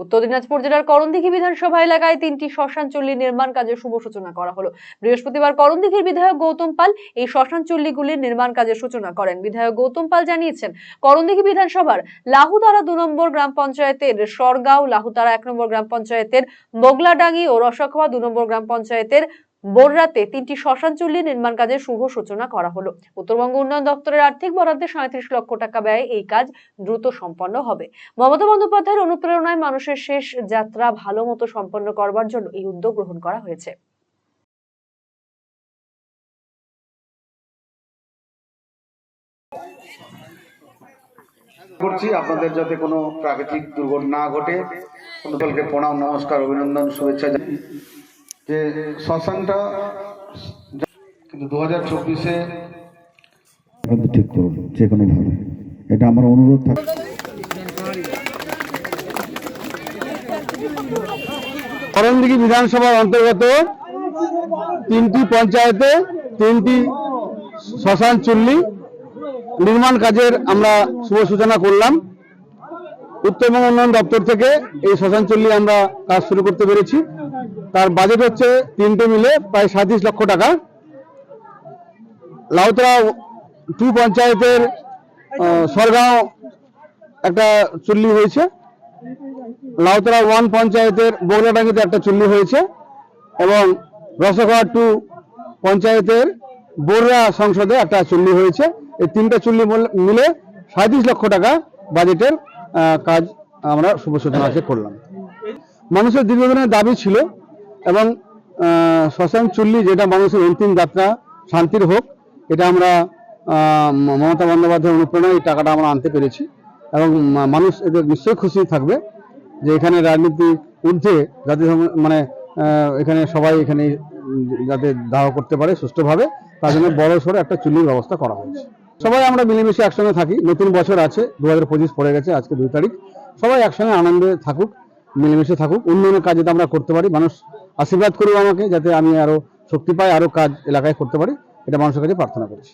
উত্তর দিনাজপুর জেলার করণদিঘি বিধানসভা এলাকায় 3টি শ্মশান চুল্লি নির্মাণ কাজের শুভ সূচনা করা হলো। বৃহস্পতিবার করণদিঘির বিধায়ক গৌতম পাল এই শ্মশান চুল্লিগুলির নির্মাণ কাজের সূচনা করেন। বিধায়ক গৌতম পাল জানিয়েছেন, করণদিঘি বিধানসভার লাহুতারা 2 নম্বর গ্রাম পঞ্চায়েতের সরগাঁও, লাহুতারা 1 নম্বর গ্রাম পঞ্চায়েতের মোগলাডাঙ্গি ও রসাখোয়া 2 নম্বর গ্রাম পঞ্চায়েতের বোররাতে 3টি শ্মশান চুল্লি নির্মাণ কাজের শুভ সূচনা করা হলো। উত্তরবঙ্গ উন্নয়ন দপ্তরের আর্থিক বরাদ্দে 37 লক্ষ টাকা ব্যয়ে এই কাজ দ্রুত সম্পন্ন হবে। মমতা বন্দ্যোপাধ্যায়ের অনুপ্রেরণায় মানুষের শেষ যাত্রা ভালো মতো সম্পন্ন করবার জন্য এই উদ্যোগ গ্রহণ করা হয়েছে। করছি আপনাদের যাতে কোনো প্রাকৃতিক দুর্ঘটনা না ঘটে। সকলকে প্রণাম, নমস্কার, অভিনন্দন, শুভেচ্ছা। যে শ্মশানটা কিন্তু 2024-এ ঠিক করুন যে কোনো ভাবে, এটা আমার অনুরোধ থাকে। করণদিঘি বিধানসভার অন্তর্গত 3টি পঞ্চায়েতে 3টি শ্মশান চুল্লি নির্মাণ কাজের আমরা শুভ সূচনা করলাম। উত্তরবঙ্গ উন্নয়ন দপ্তর থেকে এই শ্মশান চুল্লি আমরা কাজ শুরু করতে পেরেছি। তার বাজেট হচ্ছে 3টে মিলে প্রায় 37 লক্ষ টাকা। লাউতরা 2 পঞ্চায়েতের সরগাঁও একটা চুল্লি হয়েছে, লাউতরা 1 পঞ্চায়েতের বগলাডাঙ্গিতে একটা চুল্লি হয়েছে এবং রসাখোয়া 2 পঞ্চায়েতের বোররা সংসদে একটা চুল্লি হয়েছে। এই 3টা চুল্লি মিলে 37 লক্ষ টাকা বাজেটের কাজ আমরা শুভ সূচনা করলাম। মানুষের দীর্ঘদিনের দাবি ছিল এবং শ্মশান চুল্লি যেটা মানুষের অন্তিম যাত্রা শান্তির হোক, এটা আমরা মমতা বন্দ্যোপাধ্যায়ের অনুপ্রেরণায় এই টাকাটা আমরা আনতে পেরেছি এবং মানুষ এতে নিশ্চয়ই খুশি থাকবে যে এখানে রাজনীতি ঊর্ধ্বে যাতে মানে এখানে সবাই এখানে যাতে দাহ করতে পারে সুষ্ঠুভাবে, তার জন্য বড় সড়ো একটা চুল্লির ব্যবস্থা করা হয়েছে। সবাই আমরা মিলেমিশে একসঙ্গে থাকি। নতুন বছর আছে, 2025 পড়ে গেছে, আজকে 2 তারিখ। সবাই একসঙ্গে আনন্দে থাকুক, মিলেমিশে থাকুক, উন্নয়নের কাজ যাতে আমরা করতে পারি। মানুষ আশীর্বাদ করুক আমাকে যাতে আমি আরো শক্তি পাই, আরো কাজ এলাকায় করতে পারি, এটা মানুষের কাছে প্রার্থনা করছি।